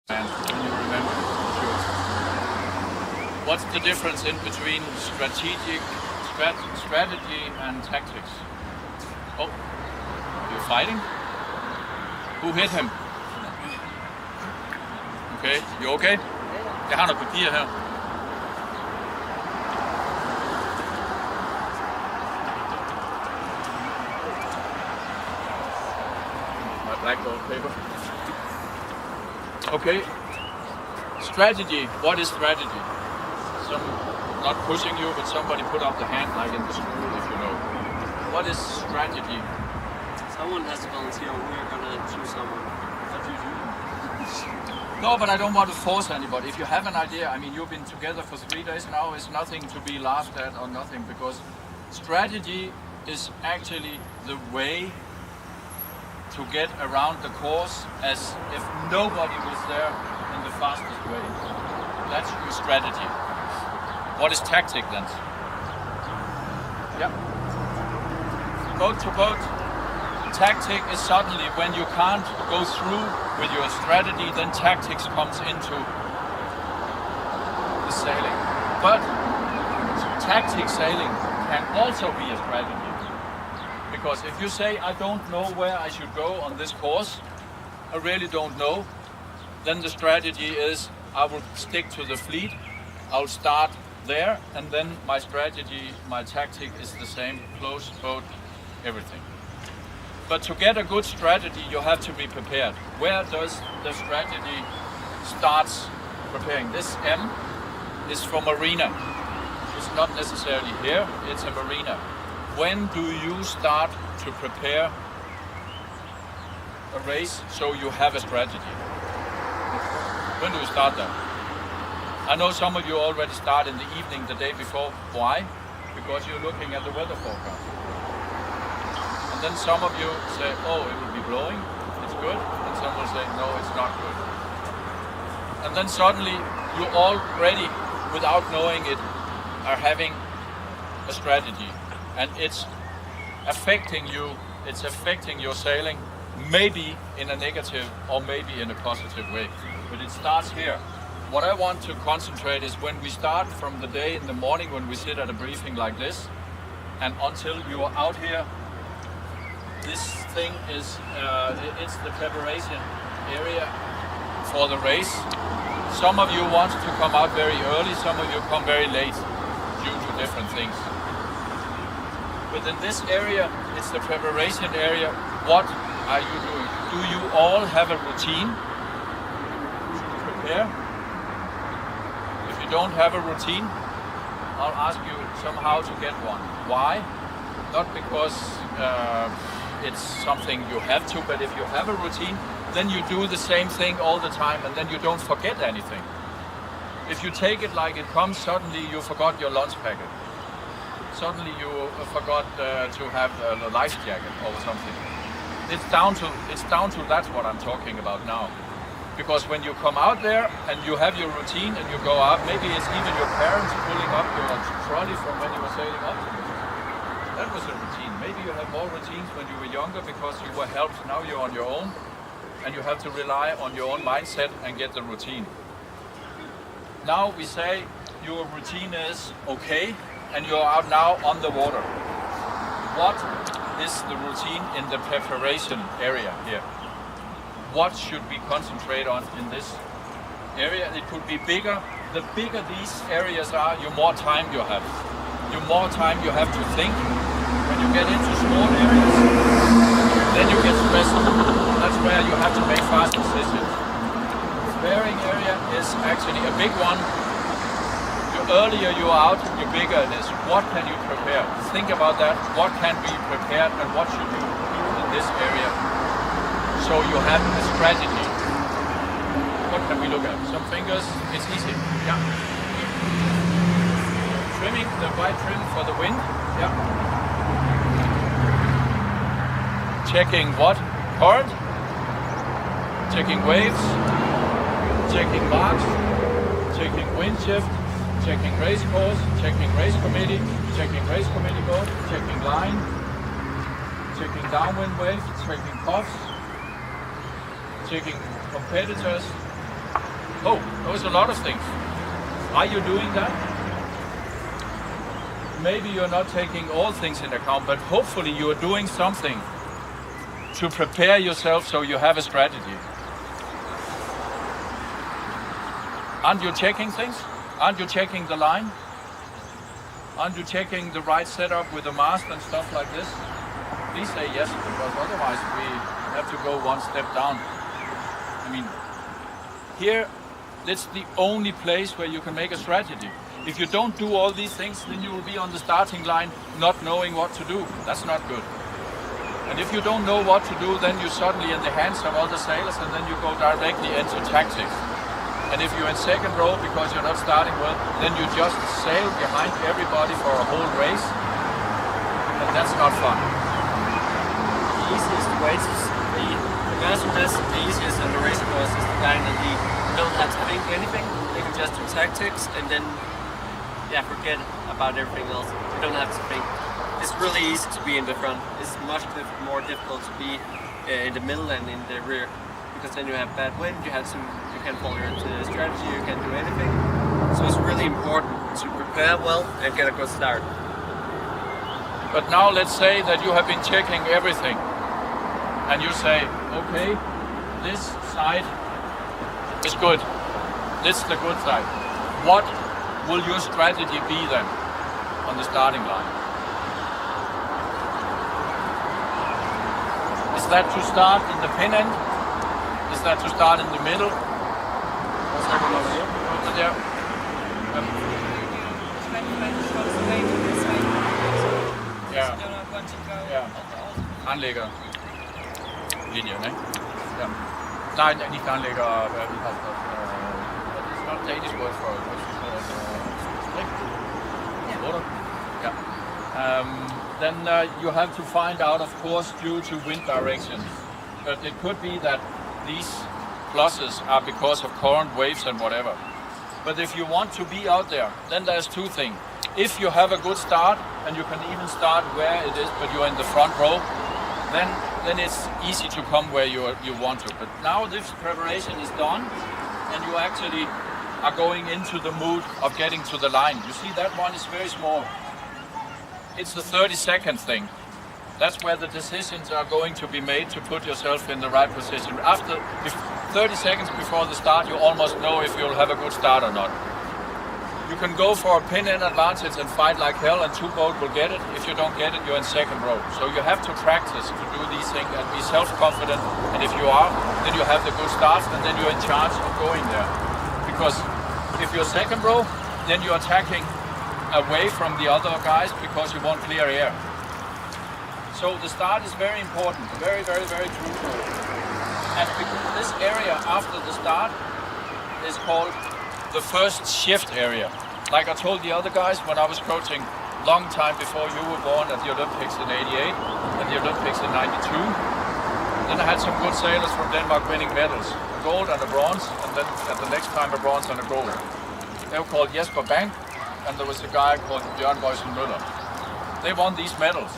And when you remember, sure. What's the difference in between strategy and tactics? Oh, you're fighting? Who hit him? Okay, you okay? Jeg har noget papir her. My blackboard paper. Okay. Strategy. What is strategy? Not pushing you, but somebody put up the hand like in the school, if you know. What is strategy? Someone has to volunteer. We're gonna choose someone. What do you do? No, but I don't want to force anybody. If you have an idea, I mean, you've been together for 3 days now. It's nothing to be laughed at or nothing, because strategy is actually the way to get around the course as if nobody was there in the fastest way. That's your strategy. What is tactic then? Yeah. Boat to boat. Tactic is suddenly when you can't go through with your strategy, then tactics comes into the sailing. But tactic sailing can also be a strategy. Because if you say, I don't know where I should go on this course, I really don't know, then the strategy is I will stick to the fleet, I'll start there, and then my strategy, my tactic is the same, close boat, everything. But to get a good strategy, you have to be prepared. Where does the strategy starts preparing? This M is from marina. It's not necessarily here, it's a marina. When do you start to prepare a race so you have a strategy? When do you start that? I know some of you already start in the evening the day before. Why? Because you're looking at the weather forecast. And then some of you say, oh, it will be blowing, it's good. And some will say, no, it's not good. And then suddenly you already, without knowing it, are having a strategy. And it's affecting you, it's affecting your sailing, maybe in a negative or maybe in a positive way. But it starts here. What I want to concentrate is when we start from the day in the morning when we sit at a briefing like this, and until you are out here, this thing is, it's the preparation area for the race. Some of you want to come out very early, some of you come very late due to different things. Within this area, it's the preparation area. What are you doing? Do you all have a routine to prepare? If you don't have a routine, I'll ask you somehow to get one. Why? Not because it's something you have to, but if you have a routine, then you do the same thing all the time and then you don't forget anything. If you take it like it comes, suddenly you forgot your lunch packet. Suddenly you forgot to have a life jacket or something. It's down to that's what I'm talking about now. Because when you come out there and you have your routine and you go out, maybe it's even your parents pulling up your trolley from when you were sailing up. That was a routine. Maybe you have more routines when you were younger because you were helped. Now you're on your own and you have to rely on your own mindset and get the routine. Now we say your routine is okay and you're out now on the water. What is the routine in the preparation area here? What should we concentrate on in this area? It could be bigger. The bigger these areas are, the more time you have. The more time you have to think. When you get into small areas, then you get stressed. That's where you have to make fast decisions. Preparing area is actually a big one. The earlier you are out, the bigger it is. What can you prepare? Think about that. What can be prepared and what should you do in this area? So you have a strategy. What can we look at? Some fingers, it's easy. Yeah. Trimming, the white trim for the wind. Yeah. Checking what? Current. Checking waves. Checking marks. Checking wind shift. Checking race course. Checking race committee. Checking race committee boat. Checking line. Checking downwind wave. Checking puffs. Checking competitors. is a lot of things. Are you doing that? Maybe you're not taking all things in account, but hopefully you are doing something to prepare yourself so you have a strategy. Aren't you checking things? Aren't you checking the line? Aren't you checking the right setup with the mast and stuff like this? Please say yes, because otherwise we have to go one step down. I mean, here, that's the only place where you can make a strategy. If you don't do all these things, then you will be on the starting line not knowing what to do. That's not good. And if you don't know what to do, then you're suddenly in the hands of other sailors, and then you go directly into tactics. And if you're in second row because you're not starting well, then you just sail behind everybody for a whole race, and that's not fun. The easiest way to be the master best, the easiest and the racer boss is the guy in the lead. You don't have to think anything, you can just do tactics and then forget about everything else. You don't have to think. It's really easy to be in the front. It's much more difficult to be in the middle and in the rear, because then you have bad wind, you can follow your strategy, you can do anything. So it's really important to prepare well and get a good start. But now let's say that you have been checking everything and you say, okay, this side is good. This is the good side. What will your strategy be then on the starting line? Is that to start in the pin end? Is that to start in the middle? Over there. Ja. Anlæggerlinjen, ikke? Ja. Nej, ikke anlægger, hvad vi har det. It's not Danish word for it. Yeah. Then you have to find out, of course, due to wind directions. But it could be that these pluses are because of current, waves and whatever. But if you want to be out there, then there's two things. If you have a good start, and you can even start where it is, but you're in the front row, then it's easy to come where you want to. But now this preparation is done, and you actually are going into the mood of getting to the line. You see that one is very small. It's the 30-second thing. That's where the decisions are going to be made to put yourself in the right position. After 30 seconds before the start, you almost know if you'll have a good start or not. You can go for a pin-in advantage and fight like hell, and two boats will get it. If you don't get it, you're in second row. So you have to practice to do these things and be self-confident. And if you are, then you have the good start, and then you're in charge of going there. Because if you're second row, then you're attacking away from the other guys because you want clear air. So the start is very important, very, very, very crucial. And this area after the start is called the first shift area. Like I told the other guys when I was coaching long time before you were born at the Olympics in '88 and the Olympics in '92. Then I had some good sailors from Denmark winning medals, a gold and a bronze, and then at the next time a bronze and a gold. They were called Jesper Vogelius, and there was a guy called Bjørn Boysen Møller. They won these medals.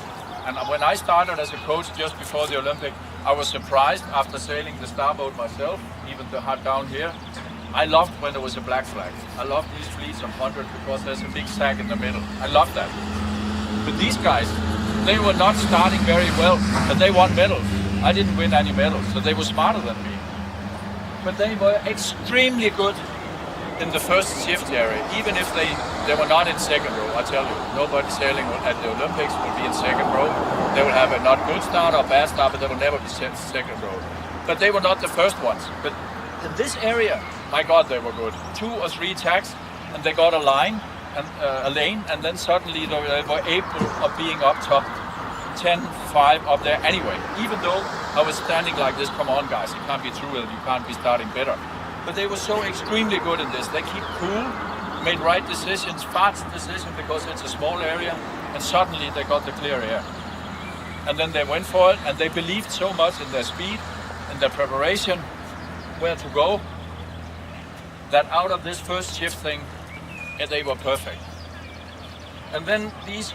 And when I started as a coach just before the Olympic, I was surprised after sailing the starboat myself, even the hut down here. I loved when there was a black flag. I loved these fleets of 100 because there's a big sack in the middle. I loved that. But these guys, they were not starting very well, but they won medals. I didn't win any medals, so they were smarter than me. But they were extremely good in the first shift area, even if they were not in second row. I tell you, nobody sailing at the Olympics will be in second row. They will have a not good start or bad start, but they will never be second row. But they were not the first ones. But in this area, my God, they were good. 2 or 3 tacks, and they got a line and a lane, and then suddenly they were able of being up top. 10-5 up there anyway. Even though I was standing like this, come on guys, it can't be true, you can't be starting better. But they were so extremely good in this. They keep cool, made right decisions, fast decisions because it's a small area, and suddenly they got the clear air. And then they went for it, and they believed so much in their speed, in their preparation, where to go, that out of this first shift thing, they were perfect. And then these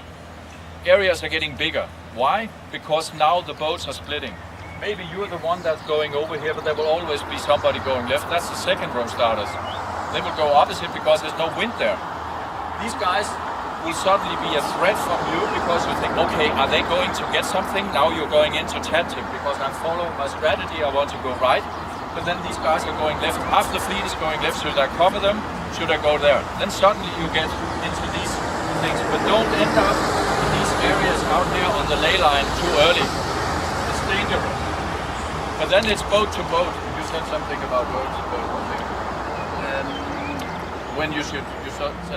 areas are getting bigger. Why? Because now the boats are splitting. Maybe you're the one that's going over here, but there will always be somebody going left. That's the second row starters. they will go opposite because there's no wind there. These guys will suddenly be a threat from you because you think, okay, are they going to get something? Now you're going into tactic because I'm following my strategy, I want to go right. But then these guys are going left, half the fleet is going left, should I cover them? Should I go there? Then suddenly you get into these things, but don't end up in these areas out there on the ley line too early. It's dangerous. But then it's boat to boat. You said something about boat to boat. When you said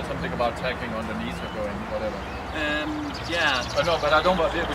something about tacking underneath or going, whatever. Yeah. No, but I don't want